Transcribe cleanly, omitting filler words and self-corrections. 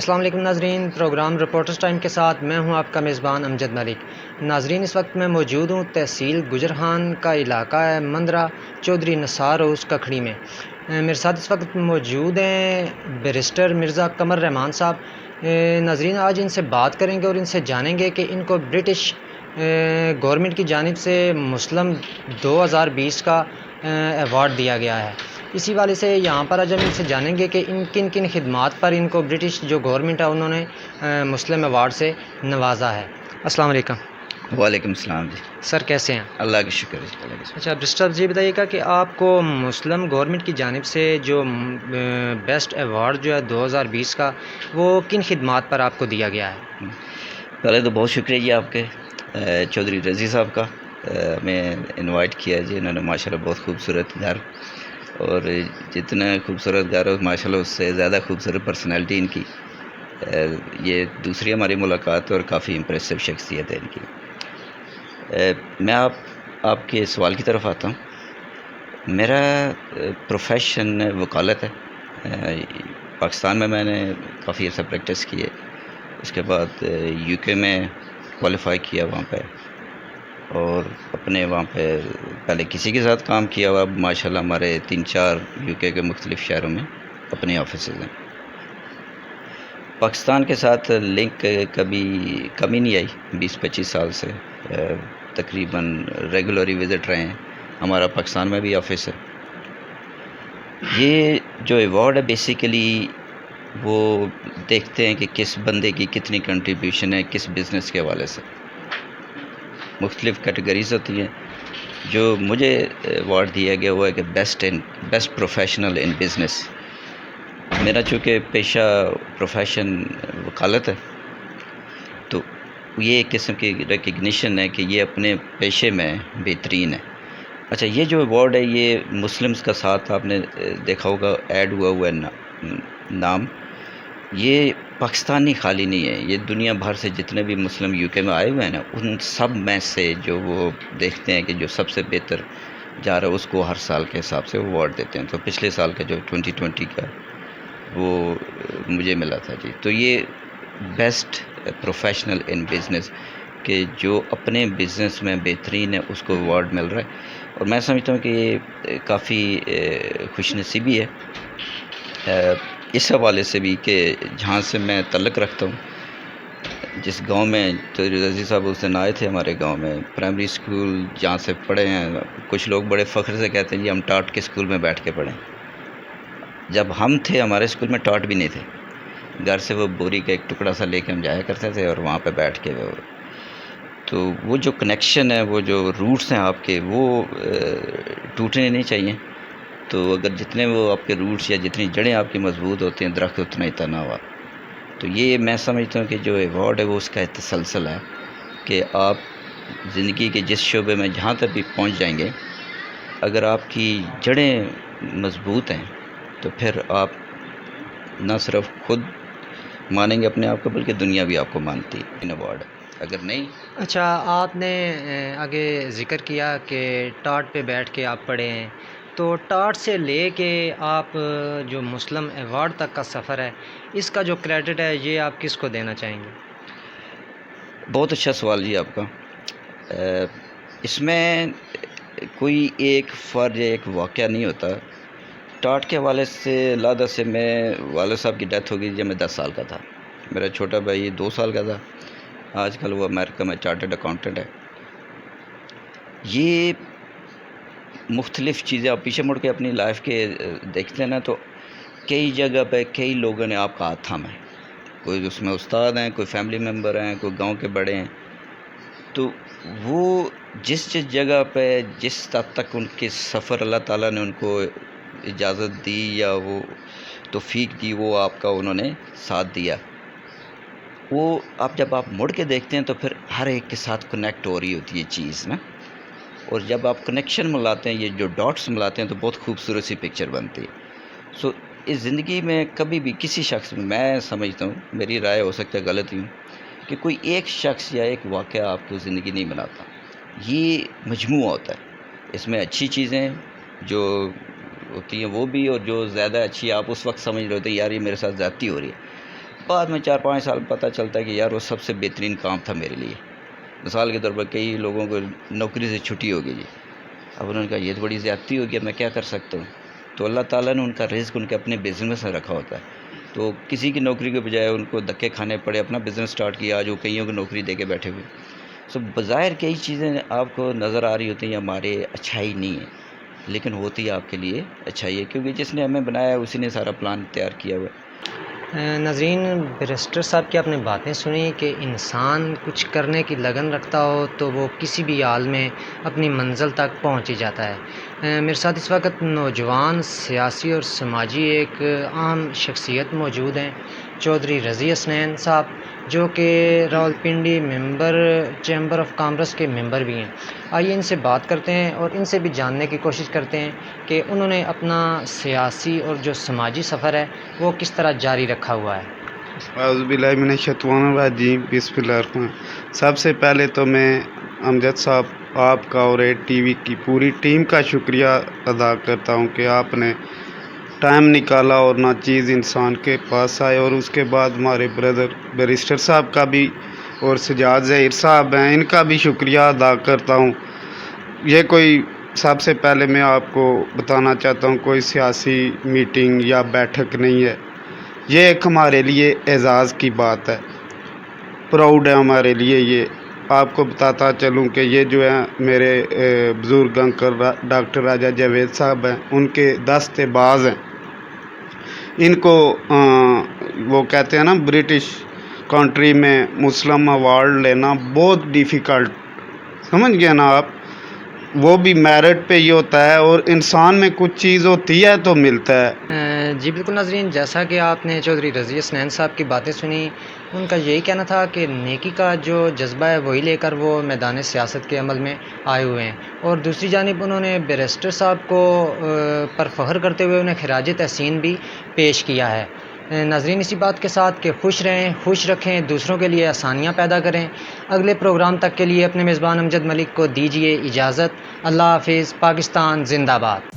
السلام علیکم ناظرین، پروگرام رپورٹرز ٹائم کے ساتھ میں ہوں آپ کا میزبان امجد ملک۔ ناظرین، اس وقت میں موجود ہوں تحصیل گجرہان کا علاقہ ہے مندرہ چودھری نثار ہاؤس ککھڑی میں۔ میرے ساتھ اس وقت موجود ہیں بیرسٹر مرزا قمر رحمان صاحب۔ ناظرین، آج ان سے بات کریں گے اور ان سے جانیں گے کہ ان کو برٹش گورنمنٹ کی جانب سے مسلم 2020 کا ایوارڈ دیا گیا ہے۔ اسی والے سے یہاں پر آج ہم ان سے جانیں گے کہ ان کن کن خدمات پر ان کو برٹش جو گورنمنٹ ہے انہوں نے مسلم ایوارڈ سے نوازا ہے۔ السلام علیکم۔ وعلیکم السلام جی۔ سر کیسے ہیں؟ اللہ کا شکر ہے اللہ کا شکر۔ اچھا برسٹر جی بتائیے گا کہ آپ کو مسلم گورنمنٹ کی جانب سے جو بیسٹ ایوارڈ جو ہے 2020 کا وہ کن خدمات پر آپ کو دیا گیا ہے؟ پہلے تو بہت شکریہ جی آپ کے چودھری رضی صاحب کا، ہمیں انوائٹ کیا جی۔ انہوں نے ماشاءاللہ بہت خوبصورت گھر، اور جتنا خوبصورت گھر ہو ماشاءاللہ اس سے زیادہ خوبصورت پرسنالٹی ان کی۔ یہ دوسری ہماری ملاقات اور کافی امپریسو شخصیت ہے ان کی۔ میں آپ کے سوال کی طرف آتا ہوں۔ میرا پروفیشن وکالت ہے۔ پاکستان میں نے کافی عرصہ پریکٹس کی ہے، اس کے بعد یو کے میں کوالیفائی کیا وہاں پہ، اور اپنے وہاں پہ پہلے کسی کے ساتھ کام کیا ہوا، اب ماشاءاللہ ہمارے 3-4 یو کے مختلف شہروں میں اپنے آفیسز ہیں۔ پاکستان کے ساتھ لنک کبھی کمی نہیں آئی 20-25 سال سے، تقریباً ریگولری وزٹ رہے ہیں۔ ہمارا پاکستان میں بھی آفس ہے۔ یہ جو ایوارڈ ہے بیسیکلی وہ دیکھتے ہیں کہ کس بندے کی کتنی کنٹریبیوشن ہے کس بزنس کے حوالے سے۔ مختلف کیٹیگریز ہوتی ہیں۔ جو مجھے ایوارڈ دیا گیا وہ ہے کہ بیسٹ پروفیشنل ان بزنس۔ میرا چونکہ پیشہ پروفیشن وکالت ہے، تو یہ ایک قسم کی ریکگنیشن ہے کہ یہ اپنے پیشے میں بہترین ہے۔ اچھا، یہ جو ایوارڈ ہے یہ مسلمز کا ساتھ آپ نے دیکھا ہوگا ایڈ ہوا ہے نام۔ یہ پاکستانی خالی نہیں ہے، یہ دنیا بھر سے جتنے بھی مسلم یو کے میں آئے ہوئے ہیں نا، ان سب میں سے جو وہ دیکھتے ہیں کہ جو سب سے بہتر جا رہا ہے اس کو ہر سال کے حساب سے ایوارڈ دیتے ہیں۔ تو پچھلے سال کا جو 2020 کا وہ مجھے ملا تھا جی۔ تو یہ بیسٹ پروفیشنل ان بزنس کہ جو اپنے بزنس میں بہترین ہے اس کو ایوارڈ مل رہا ہے، اور میں سمجھتا ہوں کہ یہ کافی خوش نصیبی ہے اس حوالے سے بھی کہ جہاں سے میں تعلق رکھتا ہوں، جس گاؤں میں تو رضی صاحب اس دن آئے تھے ہمارے گاؤں میں، پرائمری اسکول جہاں سے پڑھے ہیں، کچھ لوگ بڑے فخر سے کہتے ہیں جی ہم ٹاٹ کے اسکول میں بیٹھ کے پڑھیں۔ جب ہم تھے ہمارے اسکول میں ٹاٹ بھی نہیں تھے، گھر سے وہ بوری کا ایک ٹکڑا سا لے کے ہم جایا کرتے تھے اور وہاں پہ بیٹھ کے تو وہ جو کنیکشن ہے، وہ جو روٹس ہیں آپ کے، وہ ٹوٹنے نہیں چاہیے۔ تو اگر جتنے وہ آپ کے روٹس یا جتنی جڑیں آپ کی مضبوط ہوتی ہیں، درخت اتنا ہی تنا ہوا۔ تو یہ میں سمجھتا ہوں کہ جو ایوارڈ ہے وہ اس کا ایک تسلسل ہے کہ آپ زندگی کے جس شعبے میں جہاں تک بھی پہنچ جائیں گے، اگر آپ کی جڑیں مضبوط ہیں تو پھر آپ نہ صرف خود مانیں گے اپنے آپ کو بلکہ دنیا بھی آپ کو مانتی ہے ان ایوارڈ۔ اگر نہیں۔ اچھا، آپ نے آگے ذکر کیا کہ ٹاٹ پہ بیٹھ کے آپ پڑھے ہیں، تو ٹاٹ سے لے کے آپ جو مسلم ایوارڈ تک کا سفر ہے، اس کا جو کریڈٹ ہے یہ آپ کس کو دینا چاہیں گے؟ بہت اچھا سوال جی آپ کا۔ اس میں کوئی ایک فرد یا ایک واقعہ نہیں ہوتا۔ ٹاٹ کے حوالے سے لادہ سے میں والد صاحب کی ڈیتھ ہو گئی جب میں 10 سال کا تھا۔ میرا چھوٹا بھائی 2 سال کا تھا، آج کل وہ امریکہ میں چارٹرڈ اکاؤنٹنٹ ہے۔ یہ مختلف چیزیں آپ پیچھے مڑ کے اپنی لائف کے دیکھتے ہیں نا، تو کئی جگہ پہ کئی لوگوں نے آپ کا ہاتھ تھاما ہے۔ کوئی اس میں استاد ہیں، کوئی فیملی ممبر ہیں، کوئی گاؤں کے بڑے ہیں۔ تو وہ جس جگہ پہ جس حد تک ان کے سفر اللہ تعالیٰ نے ان کو اجازت دی یا وہ توفیق دی، وہ آپ کا انہوں نے ساتھ دیا۔ وہ جب آپ مڑ کے دیکھتے ہیں تو پھر ہر ایک کے ساتھ کنیکٹ ہو رہی ہوتی ہے چیز نا، اور جب آپ کنیکشن ملاتے ہیں، یہ جو ڈاٹس ملاتے ہیں تو بہت خوبصورت سی پکچر بنتی ہے۔ اس زندگی میں کبھی بھی کسی شخص میں سمجھتا ہوں، میری رائے ہو سکتا ہے غلط ہی ہوں، کہ کوئی ایک شخص یا ایک واقعہ آپ کو زندگی نہیں بناتا، یہ مجموعہ ہوتا ہے۔ اس میں اچھی چیزیں جو ہوتی ہیں وہ بھی، اور جو زیادہ اچھی آپ اس وقت سمجھ رہے ہوتے ہیں یار یہ میرے ساتھ زیادتی ہو رہی ہے، بعد میں 4-5 سال پتہ چلتا ہے کہ یار وہ سب سے بہترین کام تھا میرے لیے. مثال کے طور پر کئی لوگوں کو نوکری سے چھٹی ہو گئی جی. اب انہوں نے کہا یہ تو بڑی زیادتی ہو گئی، میں کیا کر سکتا ہوں. تو اللہ تعالیٰ نے ان کا رزق ان کے اپنے بزنس میں رکھا ہوتا ہے. تو کسی کی نوکری کے بجائے ان کو دھکے کھانے پڑے، اپنا بزنس سٹارٹ کیا. آج وہ کئیوں کو نوکری دے کے بیٹھے ہوئے. سو بظاہر کئی چیزیں آپ کو نظر آ رہی ہوتی ہیں ہمارے اچھائی نہیں ہے، لیکن ہوتی آپ کے لیے اچھائی ہے، کیونکہ جس نے ہمیں بنایا ہے اسی نے سارا پلان تیار کیا ہوا ہے. ناظرین، بیرسٹر صاحب کی آپ نے باتیں سنی کہ انسان کچھ کرنے کی لگن رکھتا ہو تو وہ کسی بھی حال میں اپنی منزل تک پہنچ ہی جاتا ہے. میرے ساتھ اس وقت نوجوان سیاسی اور سماجی ایک عام شخصیت موجود ہیں، چودھری رضی حسنین صاحب، جو کہ راولپنڈی چیمبر آف کامرس کے ممبر بھی ہیں. آئیے ان سے بات کرتے ہیں اور ان سے بھی جاننے کی کوشش کرتے ہیں کہ انہوں نے اپنا سیاسی اور جو سماجی سفر ہے وہ کس طرح جاری رکھا ہوا ہے. اعوذ باللہ من الشیطان الرجیم، بسم اللہ الرحمن. سب سے پہلے تو میں امجد صاحب آپ کا اور ایڈ ٹی وی کی پوری ٹیم کا شکریہ ادا کرتا ہوں کہ آپ نے ٹائم نکالا اور ناچیز انسان کے پاس آئے. اور اس کے بعد ہمارے بردر بیرسٹر صاحب کا بھی اور سجاد ظہیر صاحب ہیں، ان کا بھی شکریہ ادا کرتا ہوں. یہ کوئی سب سے پہلے میں آپ کو بتانا چاہتا ہوں کوئی سیاسی میٹنگ یا بیٹھک نہیں ہے، یہ ایک ہمارے لیے اعزاز کی بات ہے، پراؤڈ ہے ہمارے لیے. یہ آپ کو بتاتا چلوں کہ یہ جو ہے میرے بزرگ انکل ڈاکٹر راجہ جاوید صاحب ہیں، ان کے دستے باز ہیں. ان کو وہ کہتے ہیں نا برٹش کنٹری میں مسلم ایوارڈ لینا بہت ڈیفیکلٹ، سمجھ گئے نا آپ. وہ بھی میرٹ پہ ہی ہوتا ہے، اور انسان میں کچھ چیز ہوتی ہے تو ملتا ہے. جی بالکل ناظرین، جیسا کہ آپ نے چودھری رضی حسنین صاحب کی باتیں سنی، ان کا یہی کہنا تھا کہ نیکی کا جو جذبہ ہے وہی لے کر وہ میدان سیاست کے عمل میں آئے ہوئے ہیں. اور دوسری جانب انہوں نے بیرسٹر صاحب کو پر فخر کرتے ہوئے انہیں خراج تحسین بھی پیش کیا ہے. ناظرین، اسی بات کے ساتھ کہ خوش رہیں، خوش رکھیں، دوسروں کے لیے آسانیاں پیدا کریں. اگلے پروگرام تک کے لیے اپنے میزبان امجد ملک کو دیجیے اجازت. اللہ حافظ. پاکستان زندہ باد.